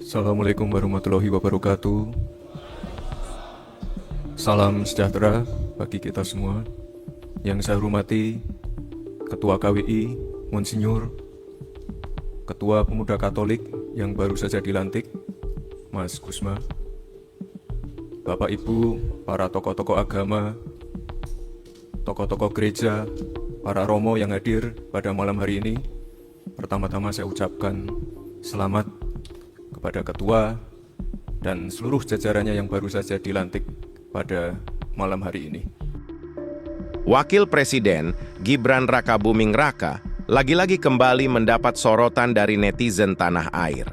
Assalamualaikum warahmatullahi wabarakatuh. Salam sejahtera bagi kita semua. Yang saya hormati Ketua KWI, Monsinyur, Ketua Pemuda Katolik yang baru saja dilantik, Mas Gusma, Bapak Ibu, para tokoh-tokoh agama, tokoh-tokoh gereja, para romo yang hadir pada malam hari ini. Pertama-tama saya ucapkan selamat kepada Ketua dan seluruh jajarannya yang baru saja dilantik pada malam hari ini. Wakil Presiden Gibran Rakabuming Raka lagi-lagi kembali mendapat sorotan dari netizen tanah air.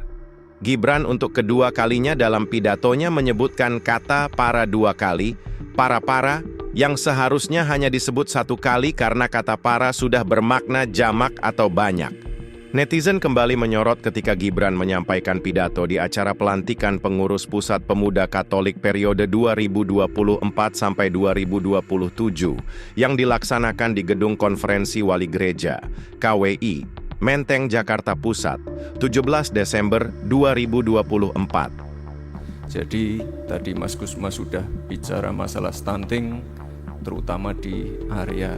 Gibran untuk kedua kalinya dalam pidatonya menyebutkan kata para dua kali, para yang seharusnya hanya disebut satu kali karena kata para sudah bermakna jamak atau banyak. Netizen kembali menyorot ketika Gibran menyampaikan pidato di acara pelantikan pengurus Pusat Pemuda Katolik periode 2024 sampai 2027 yang dilaksanakan di Gedung Konferensi Wali Gereja, KWI, Menteng, Jakarta Pusat, 17 Desember 2024. Jadi tadi Mas Gusma sudah bicara masalah stunting, terutama di area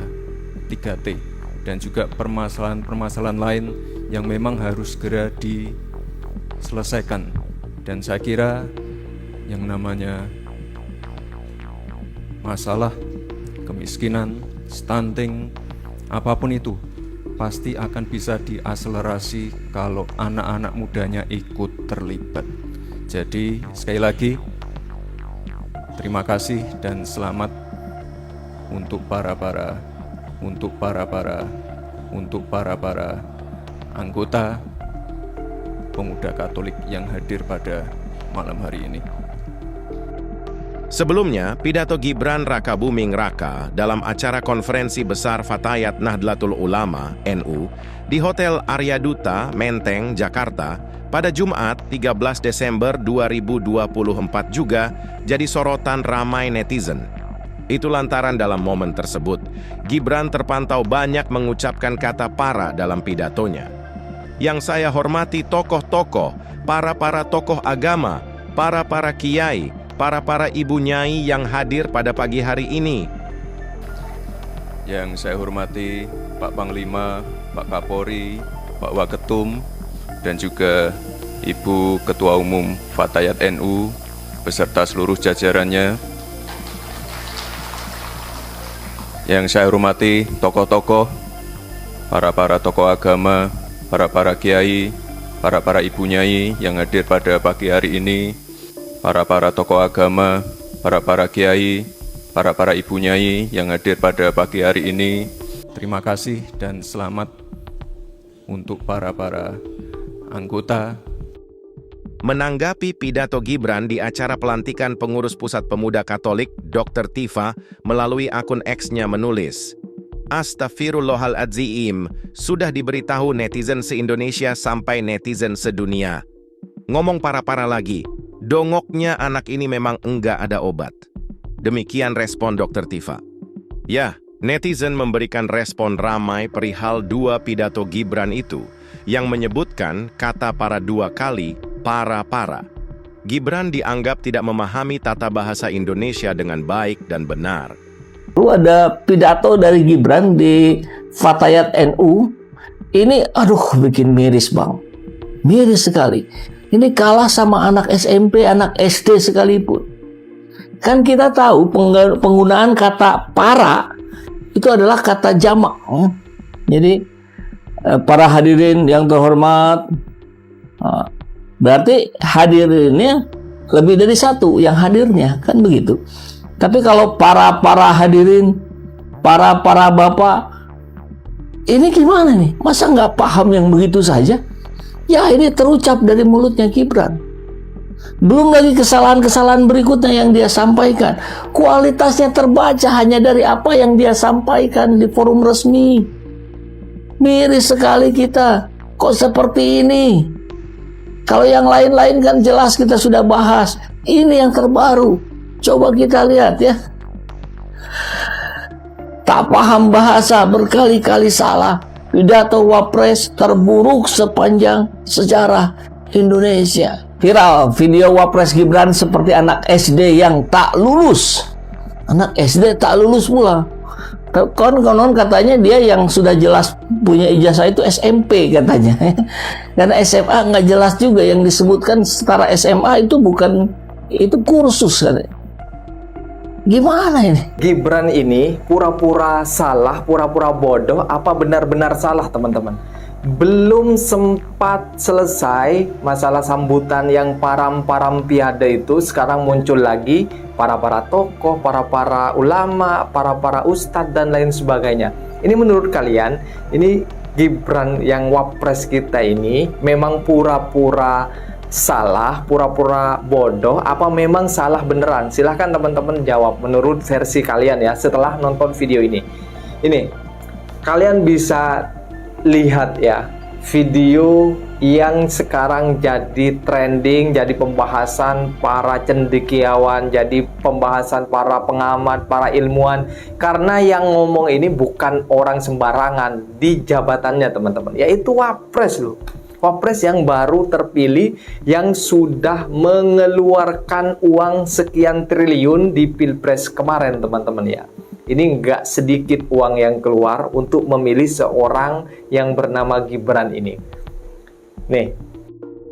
3T, dan juga permasalahan-permasalahan lain yang memang harus segera diselesaikan. Dan saya kira yang namanya masalah kemiskinan, stunting, apapun itu pasti akan bisa diakselerasi kalau anak-anak mudanya ikut terlibat. Jadi sekali lagi terima kasih dan selamat untuk para anggota pemuda Katolik yang hadir pada malam hari ini. Sebelumnya, pidato Gibran Rakabuming Raka dalam acara konferensi besar Fatayat Nahdlatul Ulama NU di Hotel Arya Duta, Menteng, Jakarta pada Jumat 13 Desember 2024 juga jadi sorotan ramai netizen. Itu lantaran dalam momen tersebut, Gibran terpantau banyak mengucapkan kata para dalam pidatonya. Yang saya hormati tokoh-tokoh, para tokoh agama, para kiai, para ibu nyai yang hadir pada pagi hari ini. Yang saya hormati Pak Panglima, Pak Kapolri, Pak Waketum, dan juga Ibu Ketua Umum Fatayat NU beserta seluruh jajarannya. Yang saya hormati tokoh-tokoh, para tokoh agama, para kiai, para ibu nyai yang hadir pada pagi hari ini, para tokoh agama, para kiai, para ibu nyai yang hadir pada pagi hari ini. Terima kasih dan selamat untuk para anggota. Menanggapi pidato Gibran di acara pelantikan pengurus Pusat Pemuda Katolik, Dr. Tifa melalui akun X-nya menulis, "Astaghfirullahaladzim, sudah diberitahu netizen se-Indonesia sampai netizen sedunia. Ngomong para lagi, dongoknya anak ini memang enggak ada obat." Demikian respon Dr. Tifa. Ya, netizen memberikan respon ramai perihal dua pidato Gibran itu, yang menyebutkan kata para dua kali, para. Gibran dianggap tidak memahami tata bahasa Indonesia dengan baik dan benar. Lalu ada pidato dari Gibran di Fatayat NU. Ini bikin miris, Bang. Miris sekali. Ini kalah sama anak SMP, anak SD sekalipun. Kan kita tahu penggunaan kata para itu adalah kata jamak. Jadi para hadirin yang terhormat, berarti hadirinnya lebih dari satu yang hadirnya, kan begitu. Tapi kalau para hadirin, para bapak, ini gimana nih? Masa nggak paham yang begitu saja? Ya, ini terucap dari mulutnya Gibran. Belum lagi kesalahan-kesalahan berikutnya yang dia sampaikan. Kualitasnya terbaca hanya dari apa yang dia sampaikan di forum resmi. Miris sekali kita. Kok seperti ini? Kalau yang lain-lain kan jelas kita sudah bahas. Ini yang terbaru. Coba kita lihat ya. Tak paham bahasa, berkali-kali salah. Pidato Wapres terburuk sepanjang sejarah Indonesia. Viral video Wapres Gibran seperti anak SD yang tak lulus. Anak SD tak lulus pula. Konon katanya dia yang sudah jelas punya ijazah itu SMP katanya. Karena SMA nggak jelas juga, yang disebutkan setara SMA itu bukan, itu kursus katanya. Gimana ini? Gibran ini pura-pura salah, pura-pura bodoh, apa benar-benar salah teman-teman? Belum sempat selesai masalah sambutan yang param-parampiade itu, sekarang muncul lagi para tokoh, para ulama, para ustadz dan lain sebagainya. Ini menurut kalian, ini Gibran yang Wapres kita ini memang pura-pura salah, pura-pura bodoh, apa memang salah beneran? Silahkan teman-teman jawab menurut versi kalian ya setelah nonton video ini. Ini kalian bisa lihat ya video yang sekarang jadi trending, jadi pembahasan para cendekiawan, jadi pembahasan para pengamat, para ilmuwan, karena yang ngomong ini bukan orang sembarangan di jabatannya teman-teman, yaitu Wapres loh. Wapres yang baru terpilih, yang sudah mengeluarkan uang sekian triliun di Pilpres kemarin teman-teman ya. Ini nggak sedikit uang yang keluar untuk memilih seorang yang bernama Gibran ini. Nih.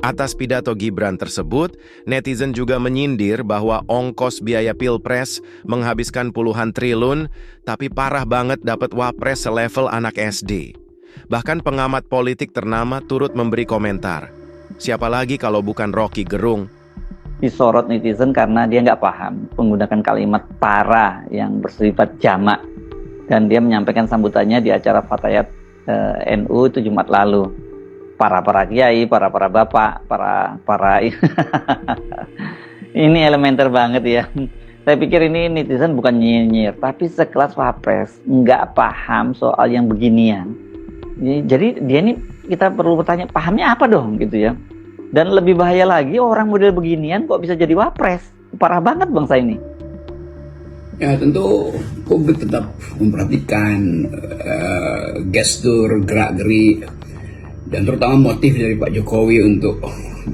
Atas pidato Gibran tersebut, netizen juga menyindir bahwa ongkos biaya Pilpres menghabiskan puluhan triliun, tapi parah banget dapat Wapres selevel anak SD. Bahkan pengamat politik ternama turut memberi komentar. Siapa lagi kalau bukan Rocky Gerung? Disorot netizen karena dia nggak paham menggunakan kalimat para yang bersifat jamak, dan dia menyampaikan sambutannya di acara Fatayat NU itu Jumat lalu. Para kiai, para bapak, para ini elementer banget ya. Saya pikir ini netizen bukan nyinyir, tapi sekelas Wapres nggak paham soal yang beginian. Jadi dia ini, kita perlu bertanya, pahamnya apa dong gitu ya. Dan lebih bahaya lagi, orang model beginian kok bisa jadi Wapres? Parah banget bangsa ini. Ya tentu publik tetap memperhatikan gestur, gerak-gerik, dan terutama motif dari Pak Jokowi untuk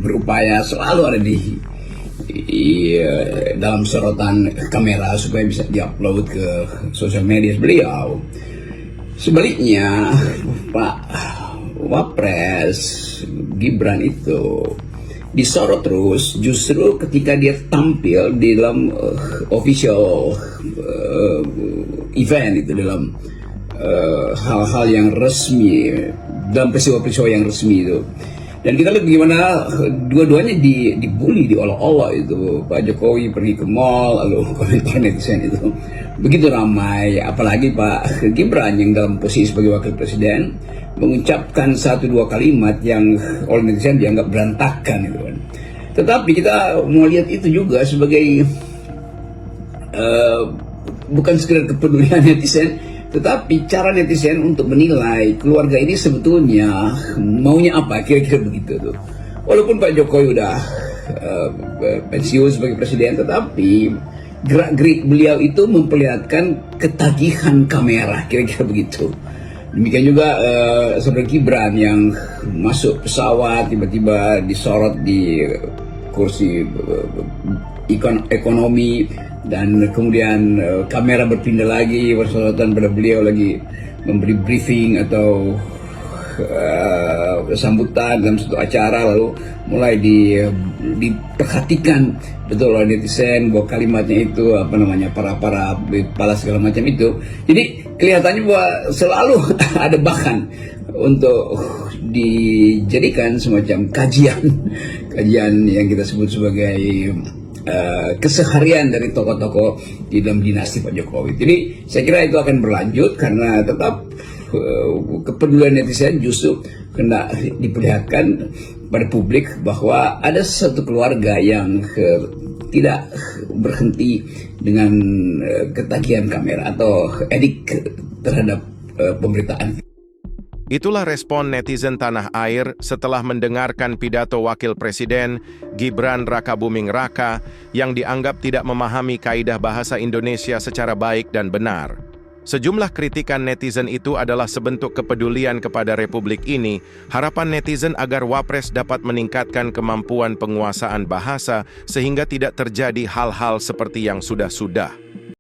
berupaya selalu ada di dalam sorotan kamera supaya bisa diupload ke sosial media beliau. Sebaliknya Pak Wapres Gibran itu disorot terus justru ketika dia tampil di dalam official event itu, dalam hal-hal yang resmi, dalam peristiwa-peristiwa yang resmi itu. Dan kita lihat bagaimana dua-duanya dibully, diolok-olok itu. Pak Jokowi pergi ke mall, lalu komentar netizen itu begitu ramai. Apalagi Pak Gibran yang dalam posisi sebagai wakil presiden mengucapkan 1-2 kalimat yang oleh netizen dianggap berantakan itu kan. Tetapi kita mau lihat itu juga sebagai bukan sekedar kepedulian netizen, tetapi cara netizen untuk menilai keluarga ini sebetulnya maunya apa, kira-kira begitu tuh. Walaupun Pak Jokowi udah pensiun sebagai presiden, tetapi gerak-gerik beliau itu memperlihatkan ketagihan kamera, kira-kira begitu. Demikian juga saudara Gibran yang masuk pesawat tiba-tiba disorot di kursi ekonomi, dan kemudian kamera berpindah lagi bersorotan pada beliau lagi memberi briefing atau sambutan dalam satu acara, lalu mulai diperhatikan betul oleh netizen bahwa kalimatnya itu para kepala segala macam itu. Jadi kelihatannya bahwa selalu ada bahan untuk dijadikan semacam kajian yang kita sebut sebagai keseharian dari tokoh-tokoh di dalam dinasti Pak Jokowi. Jadi saya kira itu akan berlanjut karena tetap kepedulian netizen justru hendak diperlihatkan pada publik bahwa ada satu keluarga yang tidak berhenti dengan ketagihan kamera atau edik terhadap pemberitaan. Itulah respon netizen tanah air setelah mendengarkan pidato Wakil Presiden Gibran Rakabuming Raka yang dianggap tidak memahami kaidah bahasa Indonesia secara baik dan benar. Sejumlah kritikan netizen itu adalah sebentuk kepedulian kepada republik ini, harapan netizen agar Wapres dapat meningkatkan kemampuan penguasaan bahasa sehingga tidak terjadi hal-hal seperti yang sudah-sudah.